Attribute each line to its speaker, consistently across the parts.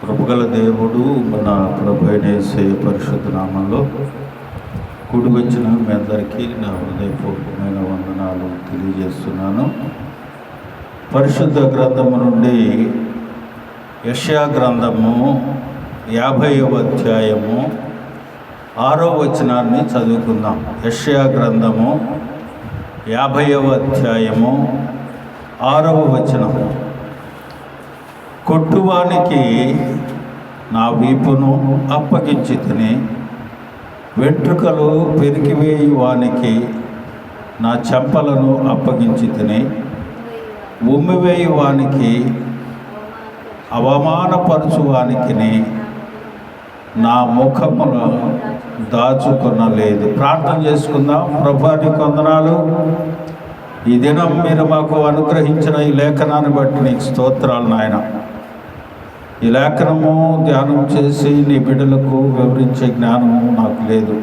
Speaker 1: కృపగల దేవుడు మన ప్రభు అయిన యేసయ్య పరిశుద్ధ నామంలో కూడి వచ్చిన మీ అందరికీ నా హృదయపూర్వకమైన వందనాలు తెలియజేస్తున్నాను. పరిశుద్ధ గ్రంథము నుండి యెషయా గ్రంథము 50వ అధ్యాయము 6వ వచనాన్ని చదువుకుందాం. యెషయా గ్రంథము 50వ అధ్యాయము 6వ వచనము. కొట్టువానికి నా వీపును అప్పగించి తిని, వెంట్రుకలు పెరికివేయి వానికి నా చెంపలను అప్పగించి తిని, ఉమ్మివేయి వానికి అవమానపరచువానికి నా ముఖమును దాచుకొనలేదు. ప్రార్థన చేసుకుందాం. ప్రభువానికి వందనాలు. ఈ దినం మీరు మాకు అనుగ్రహించిన ఈ లేఖనాన్ని బట్టి నీకు స్తోత్రాలు నాయన. ఈ లేఖనము ధ్యానం చేసి నీ బిడ్డలకు వివరించే జ్ఞానము నాకు లేదు.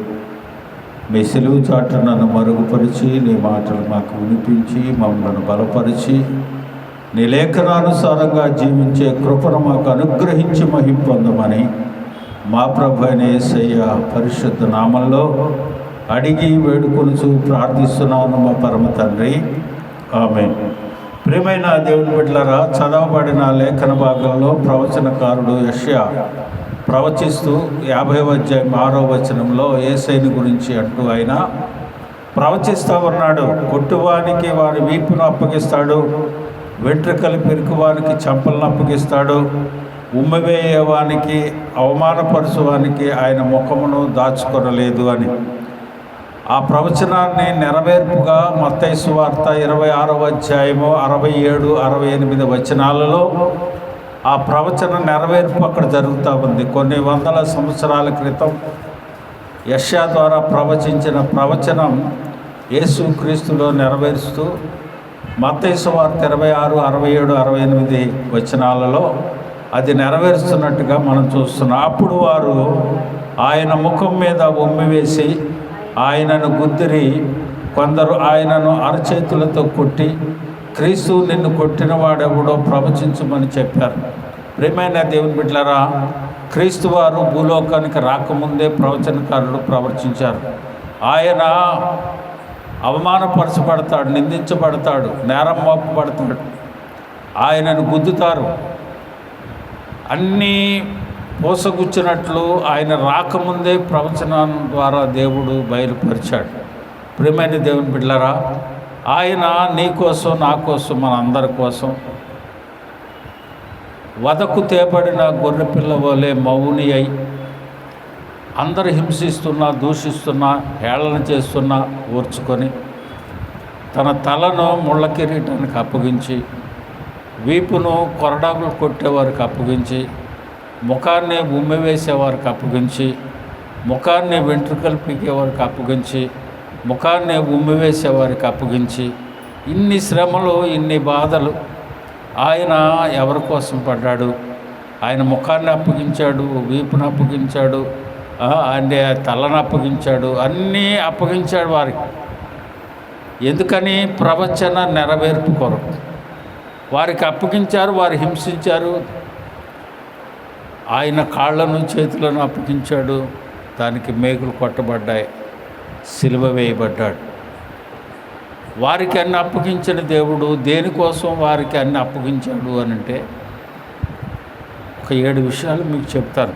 Speaker 1: మీ సిలువు చాటు నన్ను మరుగుపరిచి నీ మాటలు మాకు వినిపించి మమ్మల్ని బలపరిచి నీ లేఖనానుసారంగా జీవించే కృపను మాకు అనుగ్రహించి మహిమ పొందమని మా ప్రభు అయిన యేసయ్య పరిశుద్ధ నామంలో అడిగి వేడుకొనుచు ప్రార్థిస్తున్నాను మా పరమ తండ్రి, ఆమేన్. ప్రియమైన దేవుని బిడ్డలారా, చదవబడిన లేఖన భాగంలో ప్రవచనకారుడు యెషయా ప్రవచిస్తూ 50వ అధ్యాయం 6వ వచనంలో యేసయ్యని గురించి అంటూ ఆయన ప్రవచిస్తూ ఉన్నాడు. కొట్టువానికి వారి వీపును అప్పగిస్తాడు, వెంట్రుకలు పెరుకువానికి చెంపలను అప్పగిస్తాడు, ఉమ్మివేయవానికి అవమానపరచువానికి ఆయన ముఖమును దాచుకొనలేదు అని. ఆ ప్రవచనాన్ని నెరవేర్పుగా మత్తయి సువార్త 26వ అధ్యాయము 67, 68 వచనాలలో ఆ ప్రవచన నెరవేర్పు అక్కడ జరుగుతూ ఉంది. కొన్ని వందల సంవత్సరాల క్రితం యెషయా ద్వారా ప్రవచించిన ప్రవచనం యేసుక్రీస్తులో నెరవేరుస్తూ మత్తయి సువార్త 26, 67, 68 వచనాలలో అది నెరవేరుస్తున్నట్టుగా మనం చూస్తున్నాం. అప్పుడు వారు ఆయన ముఖం మీద ఉమ్మివేసి ఆయనను గుద్దిరి, కొందరు ఆయనను అరచేతులతో కొట్టి, క్రీస్తు నిన్ను కొట్టిన వాడెవడో ప్రవచించమని చెప్పారు. ప్రియమైన దేవుని బిడ్డలారా, క్రీస్తు వారు భూలోకానికి రాకముందే ప్రవచనకారుడు ప్రవచించారు. ఆయన అవమానపరచబడతాడు, నిందించబడతాడు, నేరం మోపబడతాడు, ఆయనను గుద్దుతారు. అన్నీ పోసగుచ్చినట్లు ఆయన రాకముందే ప్రవచనం ద్వారా దేవుడు బయలుపరిచాడు. ప్రియమైన దేవుని బిడ్డలారా, ఆయన నీ కోసం, నా కోసం, మన అందరి కోసం వదకు తేబడిన గొర్రెపిల్ల వలె మౌని అయి అందరు హింసిస్తున్నా, దూషిస్తున్నా, హేళన చేస్తున్నా ఓర్చుకొని తన తలను ముళ్ళ కిరీటానికి అప్పగించి, వీపును కొరడాకులు కొట్టేవారికి అప్పగించి, ముఖాన్ని ఉమ్మివేసేవారికి అప్పగించి, ముఖాన్ని వెంట్రుకలు పీకేవారికి అప్పగించి, ముఖాన్ని ఉమ్మివేసేవారికి అప్పగించి, ఇన్ని శ్రమలు, ఇన్ని బాధలు ఆయన ఎవరి కోసం పడ్డాడు? ఆయన ముఖాన్ని అప్పగించాడు, వీపును అప్పగించాడు, ఆయన తలను అప్పగించాడు, అన్నీ అప్పగించాడు వారికి. ఎందుకని? ప్రవచన నెరవేర్పు కొరకు వారికి అప్పగించారు. వారు హింసించారు. ఆయన కాళ్ళను చేతులను అప్పగించాడు, దానికి మేకులు కొట్టబడ్డాయి, సిలువ వేయబడ్డాడు. వారికి అన్ని అప్పగించిన దేవుడు దేనికోసం వారికి అన్ని అప్పగించాడు అని అంటే ఒక 7 విషయాలు మీకు చెప్తాను.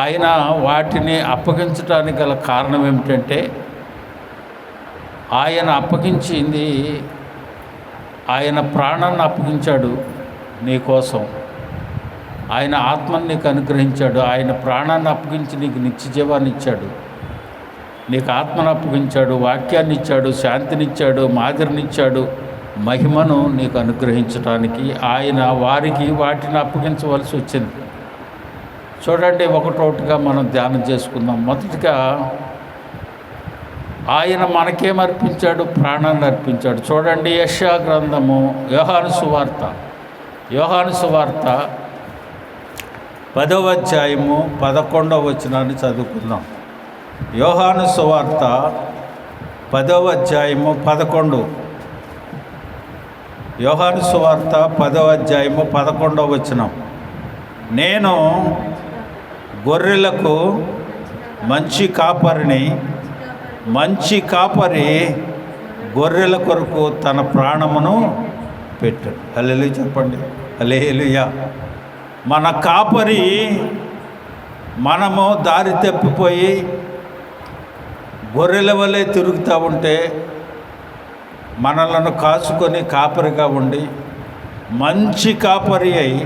Speaker 1: ఆయన వాటిని అప్పగించడానికి గల కారణం ఏమిటంటే, ఆయన అప్పగించింది, ఆయన ప్రాణాన్ని అప్పగించాడు నీ కోసం. ఆయన ఆత్మని నీకు అనుగ్రహించాడు. ఆయన ప్రాణాన్ని అప్పగించి నీకు నిత్య జీవాన్ని ఇచ్చాడు, నీకు ఆత్మను అప్పగించాడు, వాక్యాన్ని ఇచ్చాడు, శాంతినిచ్చాడు, మాదిరినిచ్చాడు, మహిమను నీకు అనుగ్రహించడానికి ఆయన వారికి వాటిని అప్పగించవలసి వచ్చింది. చూడండి, ఒకటొకటిగా మనం ధ్యానం చేసుకుందాం. మొదటిగా ఆయన మనకేం అర్పించాడు? ప్రాణాన్ని అర్పించాడు. చూడండి, యెషయా గ్రంథము యోహాను సువార్త 10వ అధ్యాయము 11వ వచనాన్ని చదువుకుందాం. యోహాను సువార్త 10వ అధ్యాయము 11. యోహాను సువార్త 10వ అధ్యాయము 11వ వచనం. నేను గొర్రెలకు మంచి కాపరిని, మంచి కాపరి గొర్రెల కొరకు తన ప్రాణమును పెట్టాడు. హల్లెలూయా చెప్పండి, హల్లెలూయా. మన కాపరి మనము దారి తప్పిపోయి గొర్రెల వలె తిరుగుతూ ఉంటే మనలను కాచుకొని కాపరిగా ఉండి మంచి కాపరి అయి,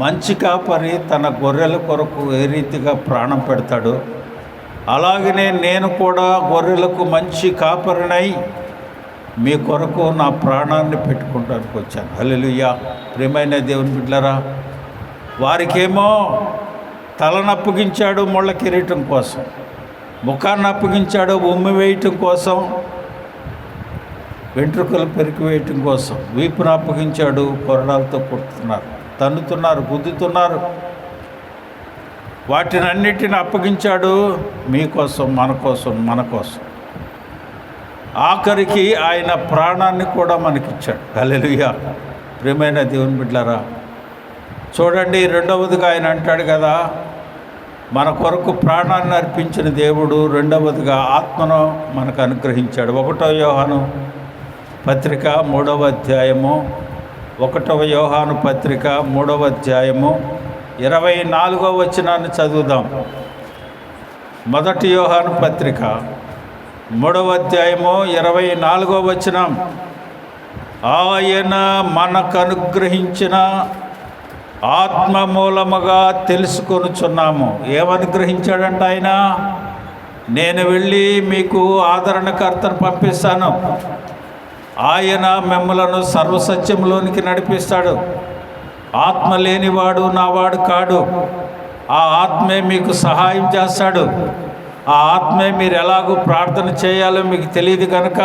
Speaker 1: మంచి కాపరి తన గొర్రెల కొరకు ఏ రీతిగా ప్రాణం పెడతాడు, అలాగనే నేను కూడా గొర్రెలకు మంచి కాపరినై మీ కొరకు నా ప్రాణాన్ని పెట్టుకుంటానికి వచ్చాను. హల్లెలూయా. ప్రియమైన దేవుని బిడ్డలారా, వారికేమో తలను అప్పగించాడు ముళ్ళ కిరీటం కోసం, ముఖాన్ని అప్పగించాడు ఉమ్మి వేయటం కోసం, వెంట్రుకలు పెరికి వేయటం కోసం, వీపును అప్పగించాడు కొరడాలతో కొడుతున్నారు, తన్నుతున్నారు, గుద్దుతున్నారు. వాటిని అన్నిటిని అప్పగించాడు మీకోసం, మన కోసం. ఆఖరికి ఆయన ప్రాణాన్ని కూడా మనకిచ్చాడు. హల్లెలూయా. ప్రియమైన దేవుని బిడ్డలారా, చూడండి, రెండవదిగా ఆయన అంటాడు కదా, మన కొరకు ప్రాణాన్ని అర్పించిన దేవుడు రెండవదిగా ఆత్మను మనకు అనుగ్రహించాడు. 1వ యోహాను పత్రిక 3వ అధ్యాయము, 1వ యోహాను పత్రిక 3వ అధ్యాయము 24వ వచనాన్ని చదువుదాం. 1 యోహాను పత్రిక 3వ అధ్యాయము 24వ వచనం. ఆయన మనకు అనుగ్రహించిన ఆత్మ మూలముగా తెలుసుకొనుచున్నాము. ఏమనుగ్రహించాడంట ఆయన? నేను వెళ్ళి మీకు ఆదరణకర్తను పంపిస్తాను, ఆయన మిమ్మలను సర్వసత్యంలోనికి నడిపిస్తాడు. ఆత్మ లేనివాడు నావాడు కాడు. ఆ ఆత్మే మీకు సహాయం చేస్తాడు. ఆ ఆత్మే మీరు ఎలాగూ ప్రార్థన చేయాలో మీకు తెలియదు కనుక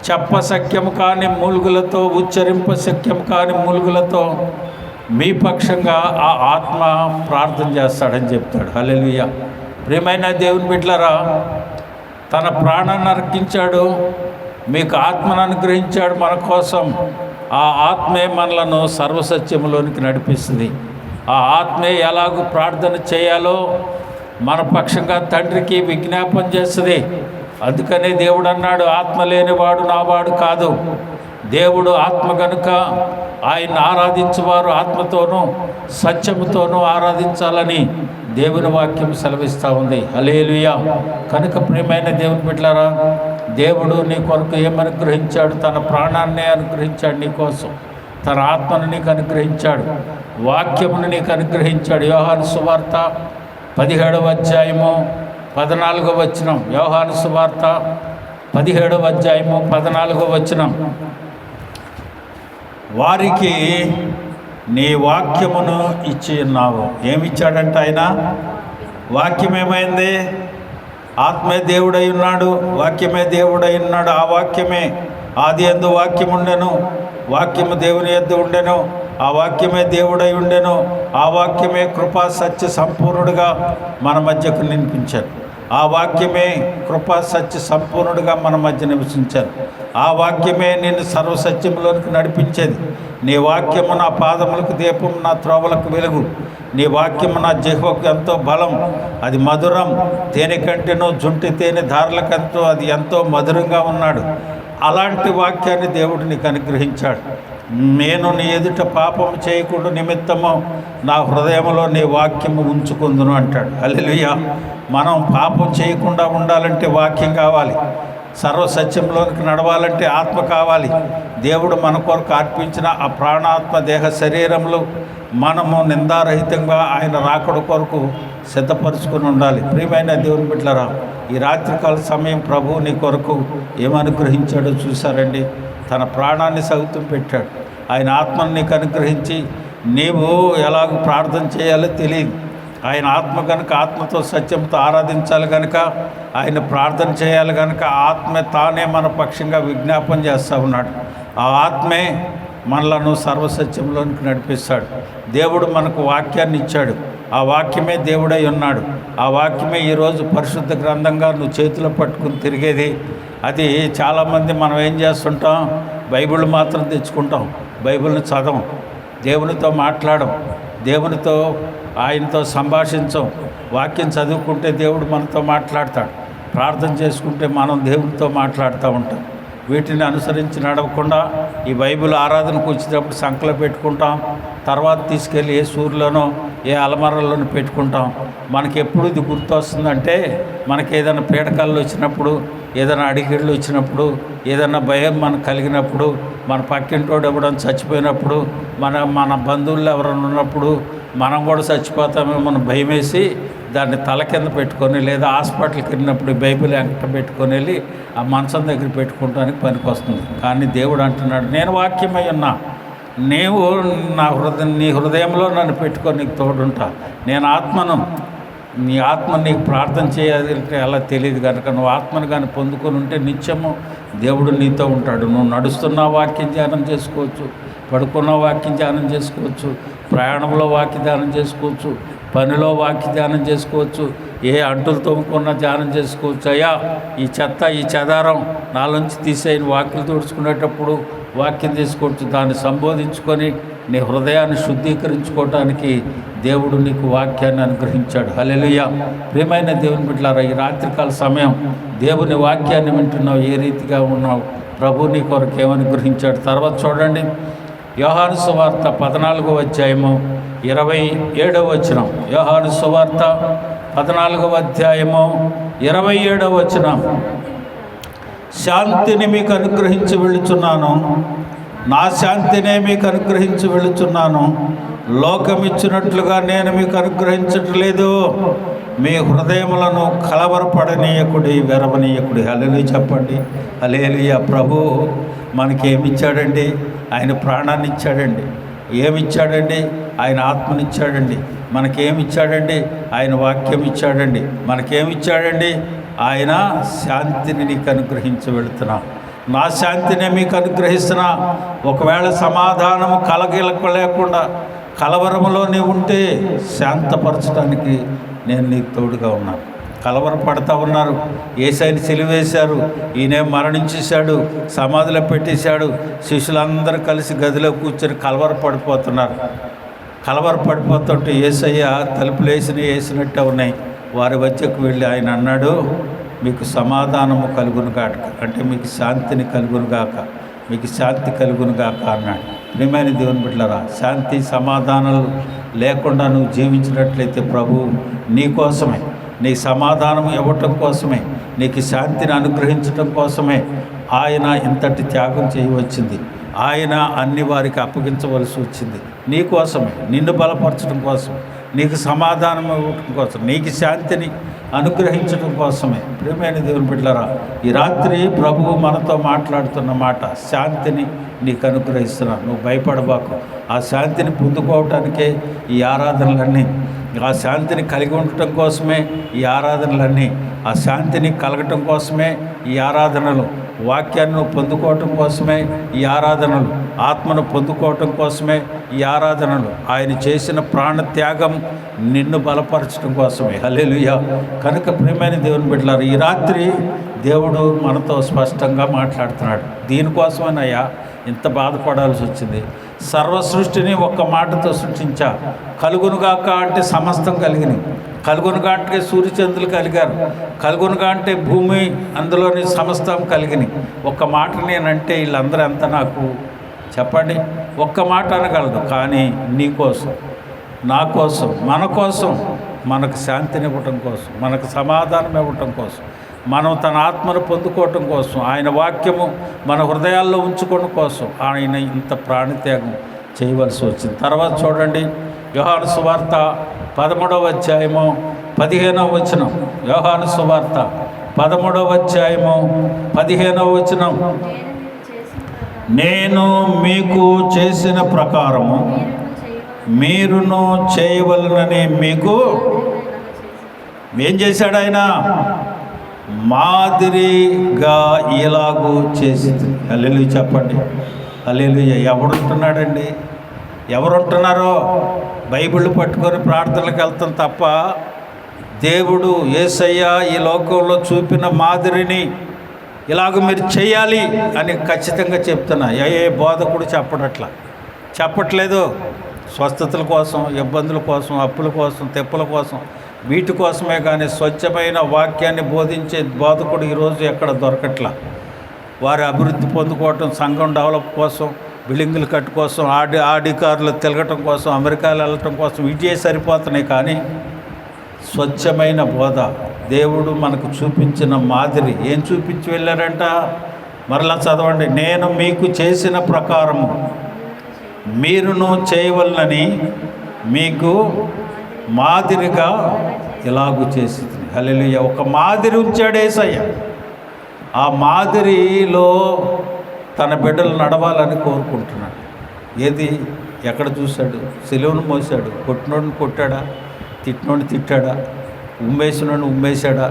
Speaker 1: చెప్పశక్యము కాని మూలుగులతో, ఉచ్చరింపశక్యము కాని మూలుగులతో మీ పక్షంగా ఆ ఆత్మ ప్రార్థన చేస్తాడని చెప్తాడు. హల్లెలూయా. ప్రియమైన దేవుని బిడ్డలారా, తన ప్రాణాన్ని అర్పించాడు, మీకు ఆత్మను అనుగ్రహించాడు మన కోసం. ఆ ఆత్మే మనలను సర్వసత్యములోనికి నడిపిస్తుంది. ఆ ఆత్మే ఎలాగూ ప్రార్థన చేయాలో మన పక్షంగా తండ్రికి విజ్ఞాపన చేస్తుంది. అందుకనే దేవుడు అన్నాడు, ఆత్మ లేనివాడు నావాడు కాదు. దేవుడు ఆత్మ కనుక ఆయన ఆరాధించేవారు ఆత్మతోనూ సత్యముతోనూ ఆరాధించాలని దేవుని వాక్యం సెలవిస్తూ ఉంది. హల్లెలూయా. కనుక ప్రియమైన దేవుని బిడ్డలారా, దేవుడు నీ కొరకు ఏమనుగ్రహించాడు? తన ప్రాణాన్నే అనుగ్రహించాడు నీ కోసం. తన ఆత్మను నీకు అనుగ్రహించాడు, వాక్యమును నీకు అనుగ్రహించాడు. యోహాను సువార్త 17వ అధ్యాయము 14వ వచనం. యోహాను సువార్త 17వ అధ్యాయము 14వ వచనం. వారికి నీ వాక్యమును ఇచ్చి ఉన్నావు. ఏమిచ్చాడంట ఆయన? వాక్యం ఏమైంది? ఆత్మే దేవుడై ఉన్నాడు, వాక్యమే దేవుడై ఉన్నాడు. ఆ వాక్యమే ఆది యందు వాక్యం ఉండెను, వాక్యము దేవుని యొద్ద ఉండెను, ఆ వాక్యమే దేవుడై ఉండెను. ఆ వాక్యమే కృపా సత్య సంపూర్ణుడుగా మన మధ్యకు నినిపించారు. ఆ వాక్యమే కృపా సత్య సంపూర్ణుడుగా మన మధ్య నివసించారు. ఆ వాక్యమే నిన్ను సర్వసత్యంలోనికి నడిపించేది. నీ వాక్యము నా పాదములకు దీపం, నా త్రోవలకు వెలుగు. నీ వాక్యము నా జిహ్వకు ఎంతో బలం, అది మధురం. తేనె కంటేనో జుంటి తేనె ధారలకంతో అది ఎంతో మధురంగా ఉన్నాడు. అలాంటి వాక్యాన్ని దేవుడు నీకు అనుగ్రహించాడు. నేను నీ ఎదుట పాపం చేయకుండా నిమిత్తము నా హృదయంలో నీ వాక్యము ఉంచుకుందును అంటాడు. హల్లెలూయా. మనం పాపం చేయకుండా ఉండాలంటే వాక్యం కావాలి, సర్వసత్యంలోనికి నడవాలంటే ఆత్మ కావాలి. దేవుడు మన కొరకు అర్పించిన ఆ ప్రాణాత్మ దేహ శరీరంలో మనము నిందారహితంగా ఆయన రాకడ కొరకు సిద్ధపరుచుకుని ఉండాలి. ప్రియమైన దేవుని బిడ్డలారా, ఈ రాత్రికాల సమయం ప్రభువు నీ కొరకు ఏమనుగ్రహించాడో చూసారండి. తన ప్రాణాన్ని సౌతం పెట్టాడు. ఆయన ఆత్మను నీకు అనుగ్రహించి నీవు ఎలాగ ప్రార్థన చేయాలో తెలియదు. ఆయన ఆత్మ కనుక ఆత్మతో సత్యంతో ఆరాధించాలి కనుక, ఆయన ప్రార్థన చేయాలి కనుక ఆత్మే తానే మన పక్షంగా విజ్ఞాపన చేస్తూ ఉన్నాడు. ఆ ఆత్మే మనలను సర్వసత్యంలోనికి నడిపిస్తాడు. దేవుడు మనకు వాక్యాన్ని ఇచ్చాడు. ఆ వాక్యమే దేవుడై ఉన్నాడు. ఆ వాక్యమే ఈరోజు పరిశుద్ధ గ్రంథంగా నువ్వు చేతిలో పట్టుకుని తిరిగేది. అది చాలామంది మనం ఏం చేస్తుంటాం? బైబిల్ మాత్రం తెచ్చుకుంటాం, బైబిల్ని చదవం, దేవునితో మాట్లాడం, దేవునితో ఆయనతో సంభాషించం. వాక్యం చదువుకుంటే దేవుడు మనతో మాట్లాడతాడు, ప్రార్థన చేసుకుంటే మనం దేవునితో మాట్లాడుతూ ఉంటాం. వీటిని అనుసరించి నడవకుండా ఈ బైబిల్ ఆరాధనకు వచ్చేటప్పుడు సంకలో పెట్టుకుంటాం, తర్వాత తీసుకెళ్ళి ఏ సూర్యులోనో ఏ అలమరలోనో పెట్టుకుంటాం. మనకి ఎప్పుడు ఇది గుర్తొస్తుందంటే, మనకి ఏదైనా పీడకలు వచ్చినప్పుడు, ఏదైనా అడిగిళ్ళు వచ్చినప్పుడు, ఏదైనా భయం మనకు కలిగినప్పుడు, మన పక్కింటోడు ఎవడన్నా చచ్చిపోయినప్పుడు, మన బంధువులు ఎవరైనా ఉన్నప్పుడు మనం కూడా చచ్చిపోతామేమో మన భయం వేసి దాన్ని తల కింద పెట్టుకొని, లేదా హాస్పిటల్కి వెళ్ళినప్పుడు బైబిల్ వెంట పెట్టుకొని వెళ్ళి ఆ మంచం దగ్గర పెట్టుకోవడానికి పనికి వస్తుంది. కానీ దేవుడు అంటున్నాడు, నేను వాక్యమై ఉన్నా, నీవు నీ హృదయంలో నన్ను పెట్టుకొని నీకు తోడుంటా. నేను ఆత్మను, నీ ఆత్మ నీకు ప్రార్థన చేయాలంటే అలా తెలియదు కనుక నువ్వు ఆత్మను కానీ పొందుకొని ఉంటే నిత్యము దేవుడు నీతో ఉంటాడు. నువ్వు నడుస్తున్న వాక్యం ధ్యానం చేసుకోవచ్చు, పడుకున్న వాక్యం ధ్యానం చేసుకోవచ్చు, ప్రయాణంలో వాక్య ధ్యానం చేసుకోవచ్చు, పనిలో వాక్య ధ్యానం చేసుకోవచ్చు, ఏ అంటులు తోముకున్న ధ్యానం చేసుకోవచ్చు. అయ్యా ఈ చెత్త ఈ చెదారం నాలోంచి తీసేయని వాక్యం తుడుచుకునేటప్పుడు వాక్యం తీసుకోవచ్చు. దాన్ని సంబోధించుకొని నీ హృదయాన్ని శుద్ధీకరించుకోవటానికి దేవుడు నీకు వాక్యాన్ని అనుగ్రహించాడు. హల్లెలూయా. ప్రియమైన దేవుని బిడ్డలారా, ఈ రాత్రికాల సమయం దేవుని వాక్యాన్ని వింటున్నావు, ఏ రీతిగా ఉన్నావు, ప్రభు నీ కొరకు ఏమనుగ్రహించాడు. తర్వాత చూడండి, యోహాను సువార్త 14వ అధ్యాయము 27వ వచనం. యోహాను సువార్త 14వ అధ్యాయము 27వ వచనం. శాంతిని మీకు అనుగ్రహించి వెళుచున్నాను, నా శాంతినే మీకు అనుగ్రహించి వెళుచున్నాను, లోకమిచ్చినట్లుగా నేను మీకు అనుగ్రహించట్లేదు. మీ హృదయములను కలవరపడనీయకుడి, వెరవనీయకుడి. హల్లెలూయా చెప్పండి. హల్లెలూయా. ప్రభు మనకేమిచ్చాడండి? ఆయన ప్రాణాన్ని ఇచ్చాడండి. ఏమిచ్చాడండి? ఆయన ఆత్మనిచ్చాడండి. మనకేమిచ్చాడండి? ఆయన వాక్యం ఇచ్చాడండి. మనకేమిచ్చాడండి? ఆయన శాంతిని నీకు అనుగ్రహించి వెళుతున్నా, నా శాంతినే మీకు అనుగ్రహిస్తున్నా. ఒకవేళ సమాధానము కలగిలకు లేకుండా కలవరములో నీవు ఉంటే శాంతపరచడానికి నేను నీకు తోడుగా ఉన్నాను. కలవరపడతా ఉన్నారు, యేసయ్యని సిలువేశారు, ఈయనే మరణించేశాడు, సమాధిలో పెట్టేశాడు. శిష్యులందరూ కలిసి గదిలో కూర్చొని కలవరపడిపోతున్నారు. కలవరపడిపోతుంటే యేసయ్య తలుపులు వేసినట్టే ఉన్నాయి. వారి మధ్యకు వెళ్ళి ఆయన అన్నాడు, మీకు సమాధానము కలుగునుగాక, అంటే మీకు శాంతిని కలుగునుగాక, మీకు శాంతి కలుగునుగాక అన్నాడు. ప్రియమైన దేవుని బిడ్డలారా, శాంతి సమాధానాలు లేకుండా నువ్వు జీవించినట్లయితే ప్రభు నీ కోసమే, నీ సమాధానం ఇవ్వటం కోసమే, నీకు శాంతిని అనుగ్రహించటం కోసమే ఆయన ఇంతటి త్యాగం చేయవచ్చింది. ఆయన అన్ని వారికి అప్పగించవలసి వచ్చింది. నీ కోసమే, నిన్ను బలపరచడం కోసం, నీకు సమాధానం ఇవ్వటం కోసం, నీకు శాంతిని అనుగ్రహించడం కోసమే. ప్రియమైన దేవుని బిడ్డలారా, ఈ రాత్రి ప్రభువు మనతో మాట్లాడుతున్న మాట, శాంతిని నీకు అనుగ్రహిస్తున్నాను, నువ్వు భయపడబాకు. ఆ శాంతిని పొందుకోవటానికే ఈ ఆరాధనలన్నీ, ఆ శాంతిని కలిగి ఉండటం కోసమే ఈ ఆరాధనలన్నీ, ఆ శాంతిని కలగటం కోసమే ఈ ఆరాధనలు, వాక్యాన్ని పొందుకోవటం కోసమే ఈ ఆరాధనలు, ఆత్మను పొందుకోవటం కోసమే ఈ ఆరాధనలు, ఆయన చేసిన ప్రాణత్యాగం నిన్ను బలపరచడం కోసమే. హల్లెలూయా. కనుక ప్రియమైన దేవుని బిడ్డలారా, ఈ రాత్రి దేవుడు మనతో స్పష్టంగా మాట్లాడుతున్నాడు. దీనికోసమేనయ్యా ఇంత బాధపడాల్సి వచ్చింది. సర్వ సృష్టిని ఒక్క మాటతో సృష్టించా. కలుగునుగాక అంటే సమస్తం కలిగినాయి. కలుగునుగా అంటే సూర్యచంద్రులు కలిగారు. కలుగునుగా అంటే భూమి, అందులోని సమస్తం కలిగినాయి. ఒక్క మాట నేనంటే వీళ్ళందరూ ఎంత నాకు చెప్పండి? ఒక్క మాట అనగలదు. కానీ నీ కోసం, నా కోసం, మన కోసం, మనకు శాంతిని ఇవ్వటం కోసం, మనకు సమాధానం ఇవ్వటం కోసం, మనం తన ఆత్మను పొందుకోవటం కోసం, ఆయన వాక్యము మన హృదయాల్లో ఉంచుకోవడం కోసం ఆయన ఇంత ప్రాణత్యాగం చేయవలసి వచ్చింది. తర్వాత చూడండి, యోహాను సువార్త 13వ అధ్యాయము 15వ వచనం. యోహాను సువార్త 13వ అధ్యాయము 15వ వచనం. నేను మీకు చేసిన ప్రకారము మీరును చేయవలనని మీకు ఏం చేశాడు? ఆయన మాదిరిగా ఇలాగూ చేసింది. హల్లెలూయా చెప్పండి. హల్లెలూయా. ఎవడుంటున్నాడండి? ఎవరుంటున్నారో బైబిల్ పట్టుకొని ప్రార్థనలకు వెళ్తాం తప్ప దేవుడు యేసయ్య ఈ లోకంలో చూపిన మాదిరిని ఇలాగ మీరు చేయాలి అని ఖచ్చితంగా చెప్తున్నా. ఏ బోధకుడు చెప్పట్లేదు. స్వస్థతల కోసం, ఇబ్బందుల కోసం, అప్పుల కోసం, తెప్పల కోసం, వీటి కోసమే కానీ స్వచ్ఛమైన వాక్యాన్ని బోధించే బోధకుడు ఈరోజు ఎక్కడ దొరకట్లా. వారి అభివృద్ధి పొందుకోవటం, సంఘం డెవలప్ కోసం, బిల్డింగులు కట్టు కోసం, ఆడి కార్లు తిరగటం కోసం, అమెరికాలో వెళ్ళటం కోసం వీటియే సరిపోతున్నాయి. కానీ స్వచ్ఛమైన బోధ, దేవుడు మనకు చూపించిన మాదిరి ఏం చూపించి వెళ్ళారంట? మరలా చదవండి. నేను మీకు చేసిన ప్రకారము మీరును చేయవలనని మీకు మాదిరిగా ఇలాగూ చేసింది. హల్లెలూయా. ఒక మాదిరి ఉంచాడు యేసయ్య. ఆ మాదిరిలో తన బిడ్డలు నడవాలని కోరుకుంటున్నాడు. ఏది ఎక్కడ చూశాడు? సిలువను మోసాడు. కొట్టినోడిని కొట్టాడా? తిట్టినోడిని తిట్టాడా? ఉమ్మేసినోడిని ఉమ్మేశాడా?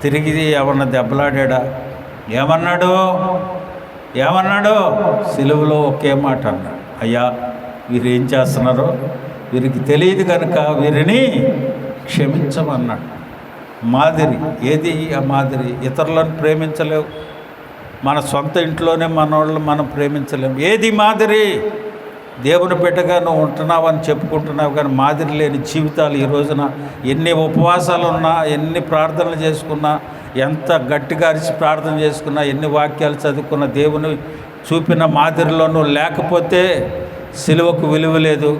Speaker 1: తిరిగి ఏమన్నా దెబ్బలాడా? ఏమన్నాడు? సిలువలో ఒకే మాట అన్నాడు, అయ్యా వీరు ఏం చేస్తున్నారో వీరికి తెలియదు కనుక వీరిని క్షమించమన్నాడు. మాదిరి ఏది? ఆ మాదిరి ఇతరులను ప్రేమించలేవు, మన సొంత ఇంట్లోనే మనోళ్ళని మనం ప్రేమించలేము. ఏది మాదిరి? దేవుని బిడ్డగా నువ్వు ఉంటున్నావు అని చెప్పుకుంటున్నావు, కానీ మాదిరి లేని జీవితాలు ఈ రోజున ఎన్ని ఉపవాసాలు ఉన్నా, ఎన్ని ప్రార్థనలు చేసుకున్నా, ఎంత గట్టిగా అరిచి ప్రార్థన చేసుకున్నా, ఎన్ని వాక్యాలు చదువుకున్నా, దేవుని చూపిన మాదిరిలో నువ్వు లేకపోతే సిలువకు విలువ లేదు,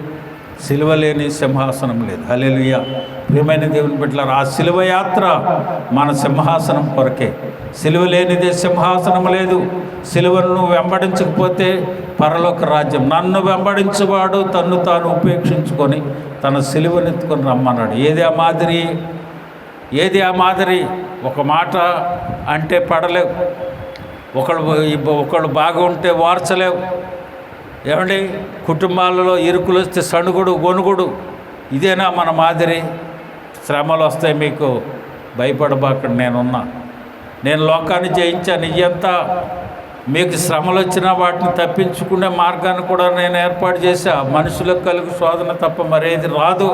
Speaker 1: సిలువ లేని సింహాసనం లేదు. హల్లెలూయా. ప్రియమైన దేవుని బిడ్డలారా, ఆ సిలువ యాత్ర మన సింహాసనం కొరకే. సిలువ లేనిదే సింహాసనం లేదు. సిలువను నువ్వు వెంబడించకపోతే పరలోక రాజ్యం. నన్ను వెంబడించువాడు తన్ను తాను ఉపేక్షించుకొని తన సిలువనెత్తుకొని రమ్మన్నాడు. ఏది ఆ మాదిరి? ఒక మాట అంటే పడలేవు, ఒకళ్ళు బాగుంటే వార్చలేవు. ఏమండి, కుటుంబాలలో ఇరుకులు వస్తే సణుగుడు గొనుగుడు. ఇదేనా మన మాదిరి? శ్రమలు వస్తాయి, మీకు భయపడబాకండి, నేను లోకాన్ని జయించాను. ఇయ్యంతా మీకు శ్రమలు వచ్చినా వాటిని తప్పించుకునే మార్గాన్ని కూడా నేను ఏర్పాటు చేశా. మనుషులకు కలుగు శోధన తప్ప మరేది రాదు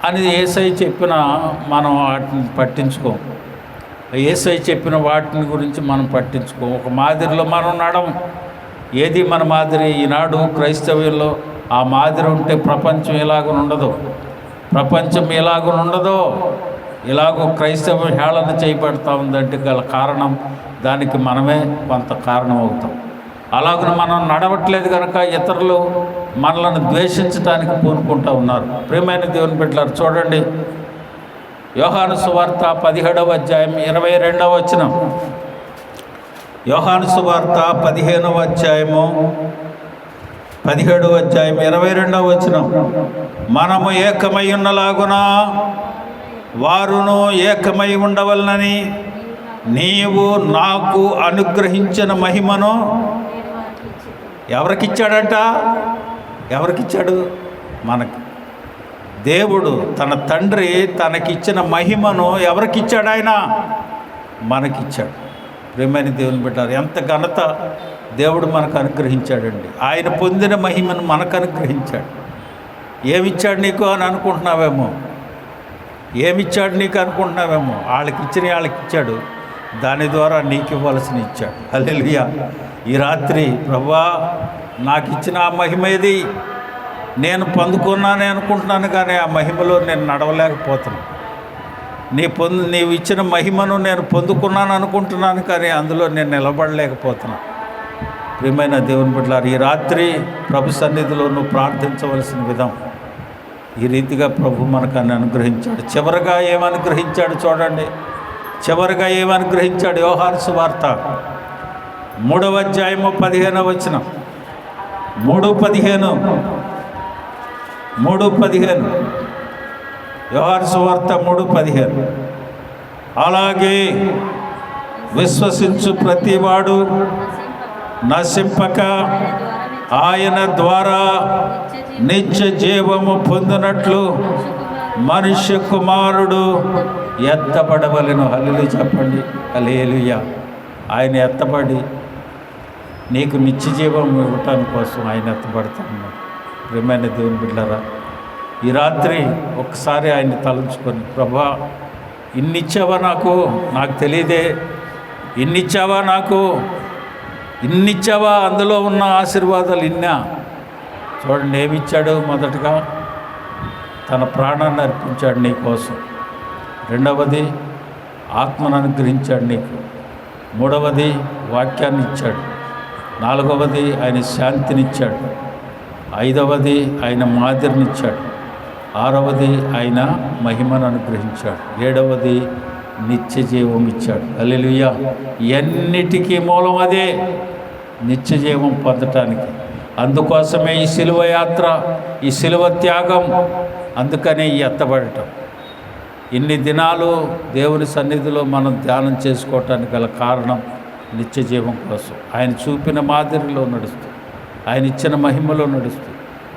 Speaker 1: అని యేసయ్య చెప్పిన మనం వాటిని పట్టించుకోం. యేసయ్య చెప్పిన వాటిని గురించి మనం పట్టించుకోం. ఒక మాదిరిలో మనం నడం. ఏది మన మాదిరి? ఈనాడు క్రైస్తవ్యంలో ఆ మాదిరి ఉంటే ప్రపంచం ఇలాగునుండదో. ఇలాగో క్రైస్తవం హేళన చేయబడతా ఉందంటే గల కారణం, దానికి మనమే కొంత కారణం అవుతాం. అలాగ మనం నడవట్లేదు కనుక ఇతరులు మనలను ద్వేషించడానికి పూనుకుంటూ ఉన్నారు. ప్రియమైన దేవుని బిడ్డలారా, చూడండి, యోహాను సువార్త 17వ అధ్యాయం 22వ వచనం. యోహాను సువార్త 15వ అధ్యాయము 17వ అధ్యాయం 22వ వచనం. మనము ఏకమై ఉన్నలాగున వారును ఏకమై ఉండవలనని నీవు నాకు అనుగ్రహించిన మహిమను ఎవరికిచ్చాడు? మనకి. దేవుడు తన తండ్రి తనకిచ్చిన మహిమను ఎవరికిచ్చాడు? ఆయన మనకిచ్చాడు. ప్రియమైన దేవుని బిడ్డలారా, ఎంత ఘనత దేవుడు మనకు అనుగ్రహించాడండి. ఆయన పొందిన మహిమను మనకు అనుగ్రహించాడు. ఏమిచ్చాడు నీకు అని అనుకుంటున్నావేమో, వాళ్ళకి ఇచ్చాడు, దాని ద్వారా నీకు ఇవ్వాల్సిన ఇచ్చాడు. హల్లెలూయా. ఈ రాత్రి ప్రభువా నాకు ఇచ్చిన ఆ మహిమ ఏది? నేను పొందుకున్నానే అనుకుంటున్నాను, కానీ ఆ మహిమలో నేను నడవలేకపోతున్నాను. నీవు ఇచ్చిన మహిమను నేను పొందుకున్నాను అనుకుంటున్నాను, కానీ అందులో నేను నిలబడలేకపోతున్నాను. ప్రియమైన దేవుని బిడ్డలారా, ఈ రాత్రి ప్రభు సన్నిధిలో నువ్వు ప్రార్థించవలసిన విధం ఈ రీతిగా ప్రభు మనకు అన్ని అనుగ్రహించాడు. చివరిగా ఏమనుగ్రహించాడు చూడండి. యోహాను సువార్త 3వ అధ్యాయము 15వ వచనం. 3:15 యోహాను సువార్త 3:15. అలాగే విశ్వసించు ప్రతివాడు నశింపక ఆయన ద్వారా నిత్య జీవము పొందినట్లు మనుష్య కుమారుడు ఎత్తబడవలెను. హల్లెలూయా చెప్పండి. హల్లెలూయా. ఆయన ఎత్తబడి నీకు నిత్య జీవం ఇవ్వటానికి కోసం ఆయన ఎత్తబడతాడు. ప్రియమైన దేవుని బిడ్డలారా, ఈ రాత్రి ఒక్కసారి ఆయన్ని తలంచుకొని, ప్రభా ఇన్నిచ్చావా నాకు తెలియదే, ఇన్నిచ్చావా, అందులో ఉన్న ఆశీర్వాదాలు ఇన్నా. చూడండి ఏమి ఇచ్చాడు. మొదటగా తన ప్రాణాన్ని అర్పించాడు నీ కోసం. రెండవది ఆత్మను అనుగ్రహించాడు నీకు. మూడవది వాక్యాన్ని ఇచ్చాడు. నాలుగవది ఆయన శాంతినిచ్చాడు. ఐదవది ఆయన మాదిరినిచ్చాడు. ఆరవది ఆయన మహిమను అనుగ్రహించాడు. ఏడవది నిత్య జీవం ఇచ్చాడు. హల్లెలూయా. ఎన్నిటికీ మూలం అదే, నిత్య జీవం పొందటానికి. అందుకోసమే ఈ శిలువ యాత్ర, ఈ శిలువ త్యాగం, అందుకనే ఈ ఎత్తబడటం. ఇన్ని దినాలు దేవుని సన్నిధిలో మనం ధ్యానం చేసుకోవటానికి గల కారణం నిత్య జీవం కోసం. ఆయన చూపిన మాదిరిలో నడుస్తూ, ఆయన ఇచ్చిన మహిమలో నడుస్తూ,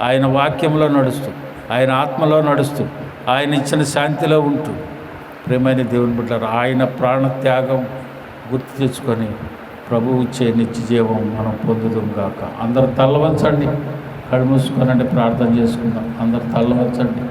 Speaker 1: ఆయన వాక్యంలో నడుస్తూ, ఆయన ఆత్మలో నడుస్తూ, ఆయన ఇచ్చిన శాంతిలో ఉంటూ, ప్రియమైన దేవుని బిడ్డలారా, ఆయన ప్రాణత్యాగం గుర్తు తెచ్చుకొని ప్రభువు ఇచ్చే నిత్య జీవం మనం పొందుదాం గాక. అందరూ తల్ల వంచండి, కళ్ళు మూసుకోనండి, ప్రార్థన చేసుకుందాం. అందరూ తల్ల వంచండి.